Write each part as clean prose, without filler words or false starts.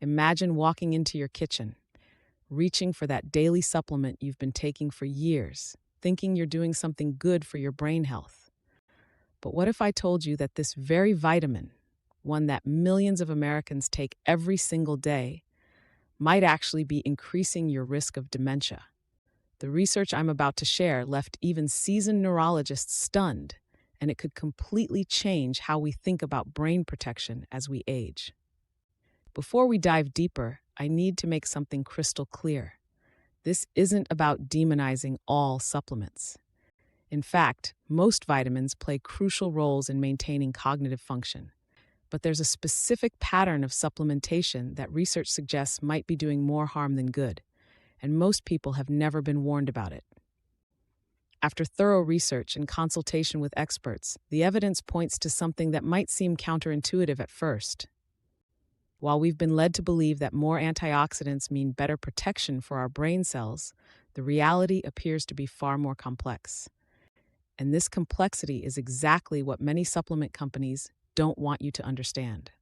Imagine walking into your kitchen, reaching for that daily supplement you've been taking for years, thinking you're doing something good for your brain health. But what if I told you that this very vitamin, one that millions of Americans take every single day, might actually be increasing your risk of dementia? The research I'm about to share left even seasoned neurologists stunned, and it could completely change how we think about brain protection as we age. Before we dive deeper, I need to make something crystal clear. This isn't about demonizing all supplements. In fact, most vitamins play crucial roles in maintaining cognitive function. But there's a specific pattern of supplementation that research suggests might be doing more harm than good, and most people have never been warned about it. After thorough research and consultation with experts, the evidence points to something that might seem counterintuitive at first. While we've been led to believe that more antioxidants mean better protection for our brain cells, the reality appears to be far more complex. And this complexity is exactly what many supplement companies don't want you to understand.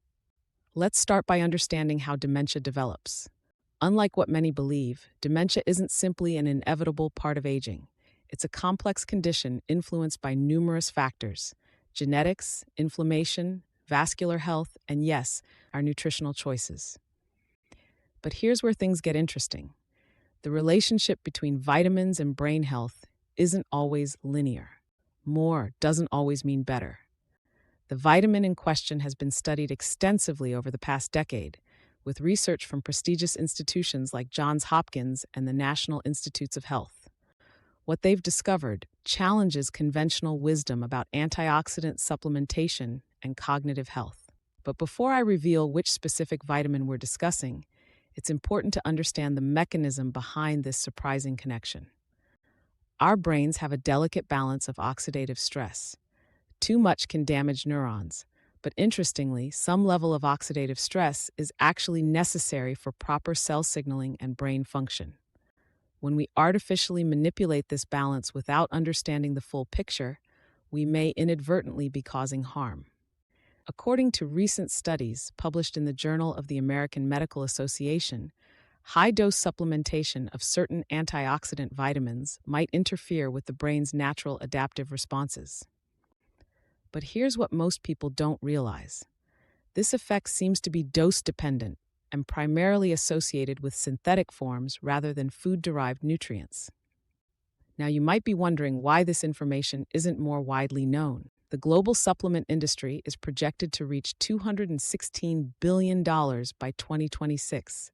Let's start by understanding how dementia develops. Unlike what many believe, dementia isn't simply an inevitable part of aging. It's a complex condition influenced by numerous factors: genetics, inflammation, vascular health, and yes, our nutritional choices. But here's where things get interesting. The relationship between vitamins and brain health isn't always linear. More doesn't always mean better. The vitamin in question has been studied extensively over the past decade, with research from prestigious institutions like Johns Hopkins and the National Institutes of Health. What they've discovered challenges conventional wisdom about antioxidant supplementation and cognitive health. But before I reveal which specific vitamin we're discussing, it's important to understand the mechanism behind this surprising connection. Our brains have a delicate balance of oxidative stress. Too much can damage neurons, but interestingly, some level of oxidative stress is actually necessary for proper cell signaling and brain function. When we artificially manipulate this balance without understanding the full picture, we may inadvertently be causing harm. According to recent studies published in the Journal of the American Medical Association, high-dose supplementation of certain antioxidant vitamins might interfere with the brain's natural adaptive responses. But here's what most people don't realize. This effect seems to be dose-dependent and primarily associated with synthetic forms rather than food-derived nutrients. Now, you might be wondering why this information isn't more widely known. The global supplement industry is projected to reach $216 billion by 2026,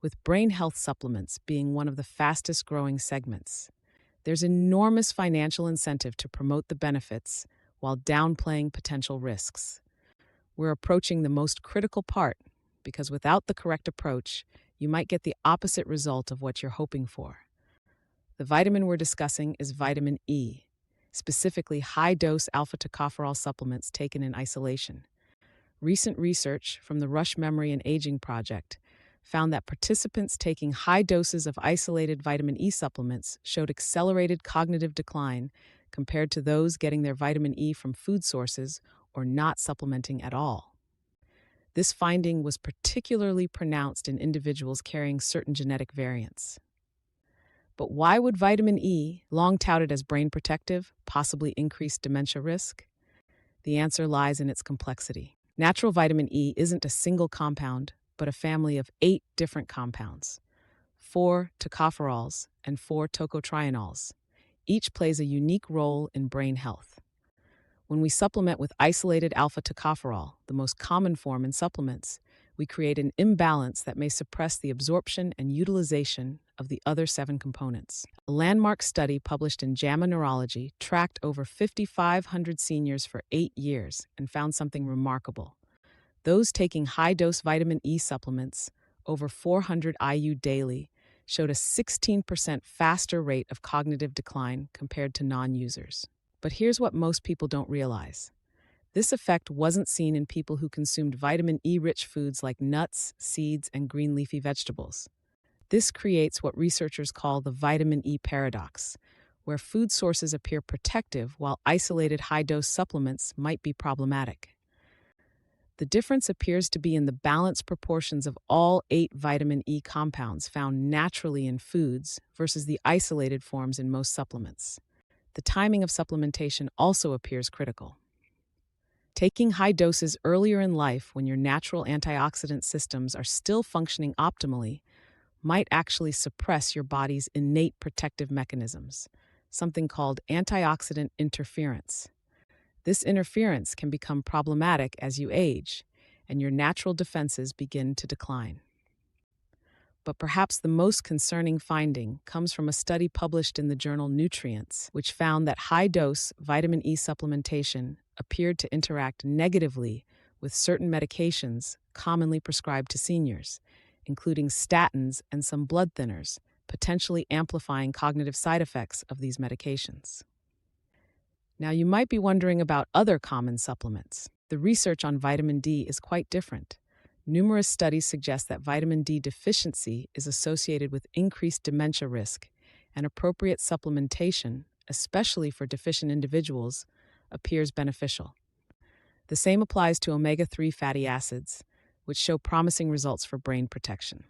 with brain health supplements being one of the fastest-growing segments. There's enormous financial incentive to promote the benefits while downplaying potential risks. We're approaching the most critical part, because without the correct approach, you might get the opposite result of what you're hoping for. The vitamin we're discussing is vitamin E, specifically high-dose alpha-tocopherol supplements taken in isolation. Recent research from the Rush Memory and Aging Project found that participants taking high doses of isolated vitamin E supplements showed accelerated cognitive decline compared to those getting their vitamin E from food sources or not supplementing at all. This finding was particularly pronounced in individuals carrying certain genetic variants. But why would vitamin E, long touted as brain protective, possibly increase dementia risk? The answer lies in its complexity. Natural vitamin E isn't a single compound, but a family of 8 different compounds, 4 tocopherols and 4 tocotrienols. Each plays a unique role in brain health. When we supplement with isolated alpha-tocopherol, the most common form in supplements, we create an imbalance that may suppress the absorption and utilization of the other 7 components. A landmark study published in JAMA Neurology tracked over 5,500 seniors for 8 years and found something remarkable. Those taking high-dose vitamin E supplements, over 400 IU daily, showed a 16% faster rate of cognitive decline compared to non-users. But here's what most people don't realize. This effect wasn't seen in people who consumed vitamin E-rich foods like nuts, seeds, and green leafy vegetables. This creates what researchers call the vitamin E paradox, where food sources appear protective while isolated high-dose supplements might be problematic. The difference appears to be in the balanced proportions of all 8 vitamin E compounds found naturally in foods versus the isolated forms in most supplements. The timing of supplementation also appears critical. Taking high doses earlier in life when your natural antioxidant systems are still functioning optimally might actually suppress your body's innate protective mechanisms, something called antioxidant interference. This interference can become problematic as you age, and your natural defenses begin to decline. But perhaps the most concerning finding comes from a study published in the journal Nutrients, which found that high-dose vitamin E supplementation appeared to interact negatively with certain medications commonly prescribed to seniors, including statins and some blood thinners, potentially amplifying cognitive side effects of these medications. Now, you might be wondering about other common supplements. The research on vitamin D is quite different. Numerous studies suggest that vitamin D deficiency is associated with increased dementia risk, and appropriate supplementation, especially for deficient individuals, appears beneficial. The same applies to omega-3 fatty acids, which show promising results for brain protection.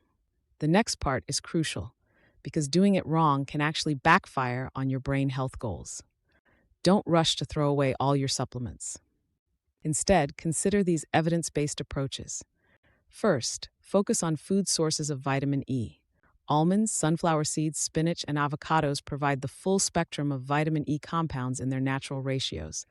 The next part is crucial, because doing it wrong can actually backfire on your brain health goals. Don't rush to throw away all your supplements. Instead, consider these evidence-based approaches. First, focus on food sources of vitamin E. Almonds, sunflower seeds, spinach, and avocados provide the full spectrum of vitamin E compounds in their natural ratios.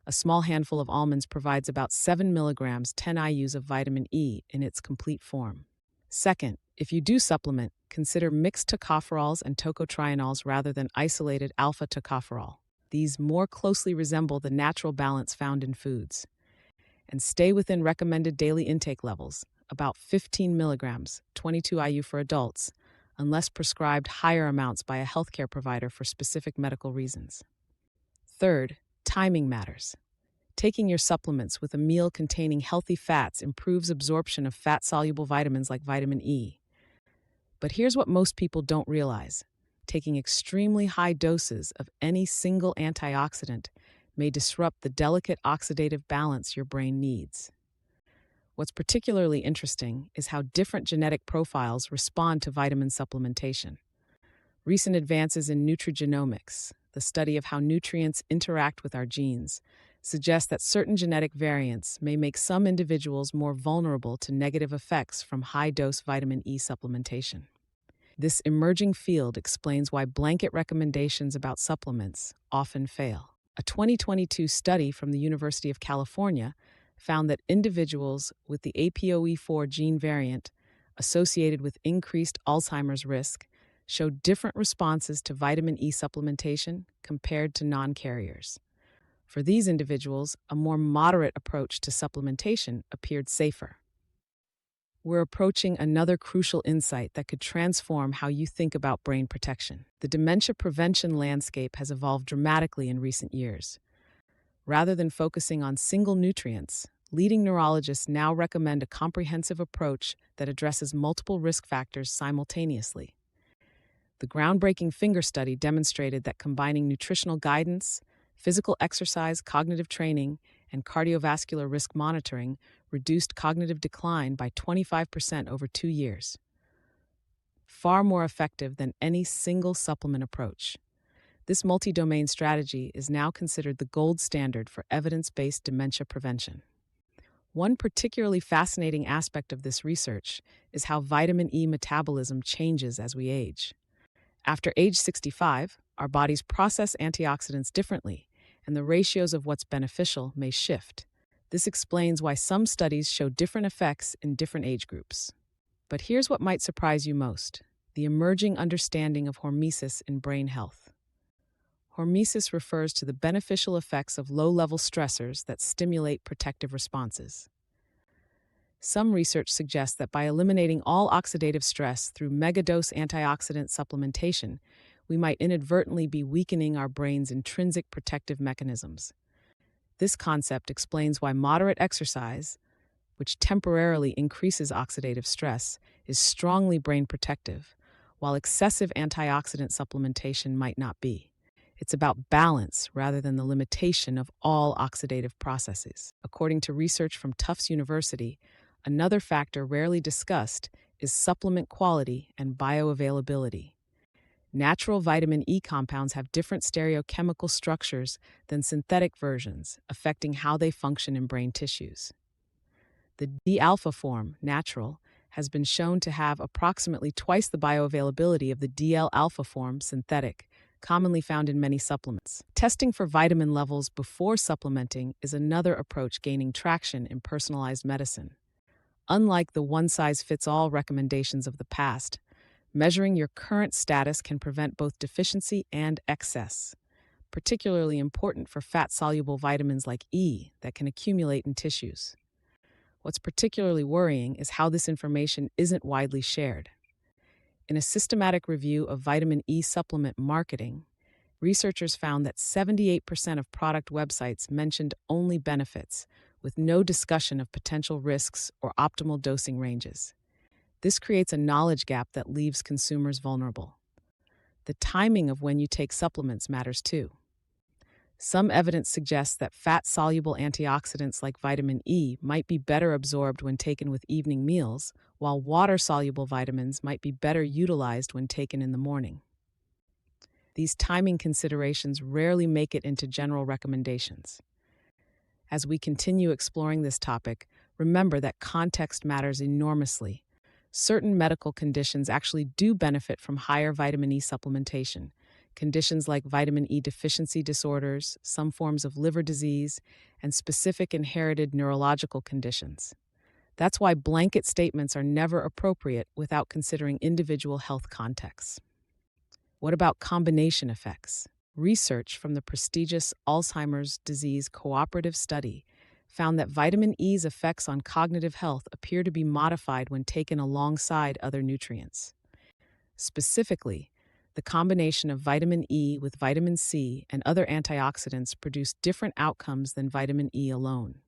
A small handful of almonds provides about 7 milligrams 10 IUs of vitamin E in its complete form. Second, if you do supplement, consider mixed tocopherols and tocotrienols rather than isolated alpha-tocopherol. These more closely resemble the natural balance found in foods. And stay within recommended daily intake levels, about 15 milligrams, 22 IU for adults, unless prescribed higher amounts by a healthcare provider for specific medical reasons. Third, timing matters. Taking your supplements with a meal containing healthy fats improves absorption of fat-soluble vitamins like vitamin E. But here's what most people don't realize. Taking extremely high doses of any single antioxidant may disrupt the delicate oxidative balance your brain needs. What's particularly interesting is how different genetic profiles respond to vitamin supplementation. Recent advances in nutrigenomics, the study of how nutrients interact with our genes, suggest that certain genetic variants may make some individuals more vulnerable to negative effects from high-dose vitamin E supplementation. This emerging field explains why blanket recommendations about supplements often fail. A 2022 study from the University of California found that individuals with the APOE4 gene variant associated with increased Alzheimer's risk showed different responses to vitamin E supplementation compared to non-carriers. For these individuals, a more moderate approach to supplementation appeared safer. We're approaching another crucial insight that could transform how you think about brain protection. The dementia prevention landscape has evolved dramatically in recent years. Rather than focusing on single nutrients, leading neurologists now recommend a comprehensive approach that addresses multiple risk factors simultaneously. The groundbreaking finger study demonstrated that combining nutritional guidance, physical exercise, cognitive training, and cardiovascular risk monitoring reduced cognitive decline by 25% over 2 years. Far more effective than any single supplement approach. This multi-domain strategy is now considered the gold standard for evidence-based dementia prevention. One particularly fascinating aspect of this research is how vitamin E metabolism changes as we age. After age 65, our bodies process antioxidants differently, and the ratios of what's beneficial may shift. This explains why some studies show different effects in different age groups. But here's what might surprise you most: the emerging understanding of hormesis in brain health. Hormesis refers to the beneficial effects of low-level stressors that stimulate protective responses. Some research suggests that by eliminating all oxidative stress through megadose antioxidant supplementation, we might inadvertently be weakening our brain's intrinsic protective mechanisms. This concept explains why moderate exercise, which temporarily increases oxidative stress, is strongly brain protective, while excessive antioxidant supplementation might not be. It's about balance rather than the limitation of all oxidative processes. According to research from Tufts University, another factor rarely discussed is supplement quality and bioavailability. Natural vitamin E compounds have different stereochemical structures than synthetic versions, affecting how they function in brain tissues. The D-alpha form, natural, has been shown to have approximately twice the bioavailability of the DL-alpha form, synthetic, commonly found in many supplements. Testing for vitamin levels before supplementing is another approach gaining traction in personalized medicine. Unlike the one-size-fits-all recommendations of the past, measuring your current status can prevent both deficiency and excess, particularly important for fat-soluble vitamins like E that can accumulate in tissues. What's particularly worrying is how this information isn't widely shared. In a systematic review of vitamin E supplement marketing, researchers found that 78% of product websites mentioned only benefits, with no discussion of potential risks or optimal dosing ranges. This creates a knowledge gap that leaves consumers vulnerable. The timing of when you take supplements matters too. Some evidence suggests that fat-soluble antioxidants like vitamin E might be better absorbed when taken with evening meals, while water-soluble vitamins might be better utilized when taken in the morning. These timing considerations rarely make it into general recommendations. As we continue exploring this topic, remember that context matters enormously. Certain medical conditions actually do benefit from higher vitamin E supplementation. Conditions like vitamin E deficiency disorders, some forms of liver disease, and specific inherited neurological conditions. That's why blanket statements are never appropriate without considering individual health contexts. What about combination effects? Research from the prestigious Alzheimer's disease cooperative study found that vitamin E's effects on cognitive health appear to be modified when taken alongside other nutrients. Specifically, the combination of vitamin E with vitamin C and other antioxidants produce different outcomes than vitamin E alone.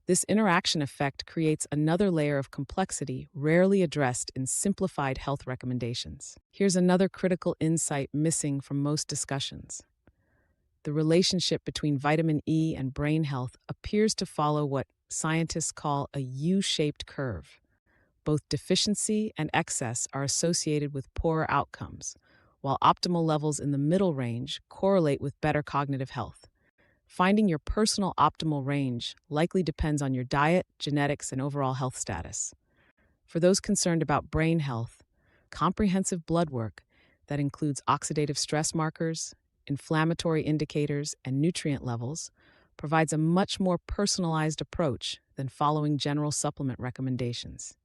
This interaction effect creates another layer of complexity rarely addressed in simplified health recommendations. Here's another critical insight missing from most discussions. The relationship between vitamin E and brain health appears to follow what scientists call a U-shaped curve. Both deficiency and excess are associated with poorer outcomes, while optimal levels in the middle range correlate with better cognitive health. Finding your personal optimal range likely depends on your diet, genetics, and overall health status. For those concerned about brain health, comprehensive blood work that includes oxidative stress markers, inflammatory indicators, and nutrient levels provides a much more personalized approach than following general supplement recommendations.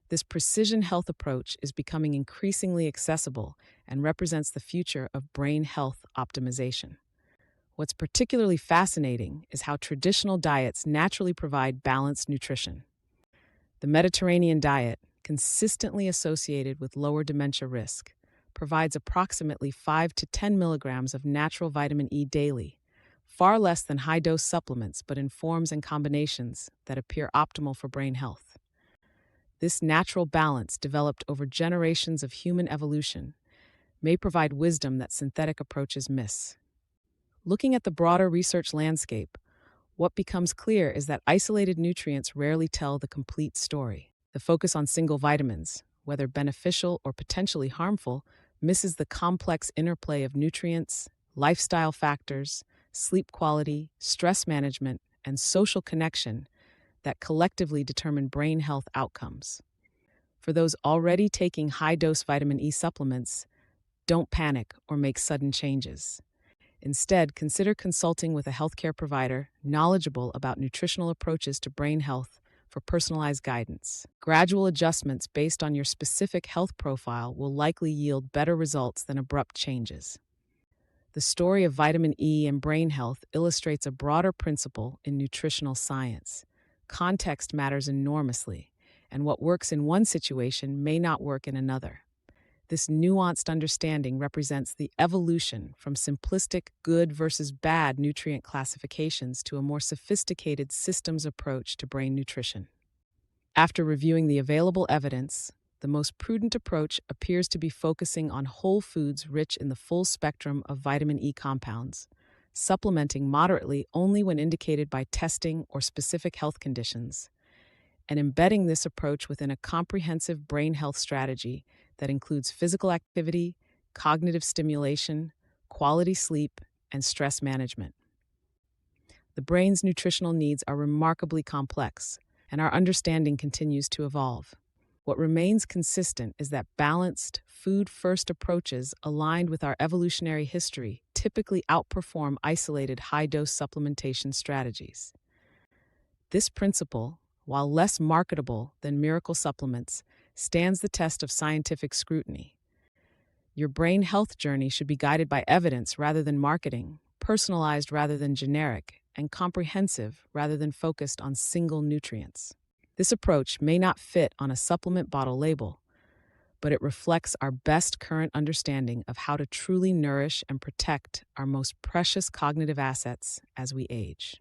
This precision health approach is becoming increasingly accessible and represents the future of brain health optimization. What's particularly fascinating is how traditional diets naturally provide balanced nutrition. The Mediterranean diet, consistently associated with lower dementia risk, provides approximately 5 to 10 milligrams of natural vitamin E daily, far less than high-dose supplements, but in forms and combinations that appear optimal for brain health. This natural balance, developed over generations of human evolution, may provide wisdom that synthetic approaches miss. Looking at the broader research landscape, what becomes clear is that isolated nutrients rarely tell the complete story. The focus on single vitamins, whether beneficial or potentially harmful, misses the complex interplay of nutrients, lifestyle factors, sleep quality, stress management, and social connection that collectively determine brain health outcomes. For those already taking high-dose vitamin E supplements, don't panic or make sudden changes. Instead, consider consulting with a healthcare provider knowledgeable about nutritional approaches to brain health for personalized guidance. Gradual adjustments based on your specific health profile will likely yield better results than abrupt changes. The story of vitamin E and brain health illustrates a broader principle in nutritional science. Context matters enormously, and what works in one situation may not work in another. This nuanced understanding represents the evolution from simplistic good versus bad nutrient classifications to a more sophisticated systems approach to brain nutrition. After reviewing the available evidence, the most prudent approach appears to be focusing on whole foods rich in the full spectrum of vitamin E compounds, supplementing moderately only when indicated by testing or specific health conditions, and embedding this approach within a comprehensive brain health strategy that includes physical activity, cognitive stimulation, quality sleep, and stress management. The brain's nutritional needs are remarkably complex, and our understanding continues to evolve. What remains consistent is that balanced, food-first approaches aligned with our evolutionary history typically outperform isolated high-dose supplementation strategies. This principle, while less marketable than miracle supplements, stands the test of scientific scrutiny. Your brain health journey should be guided by evidence rather than marketing, personalized rather than generic, and comprehensive rather than focused on single nutrients. This approach may not fit on a supplement bottle label, but it reflects our best current understanding of how to truly nourish and protect our most precious cognitive assets as we age.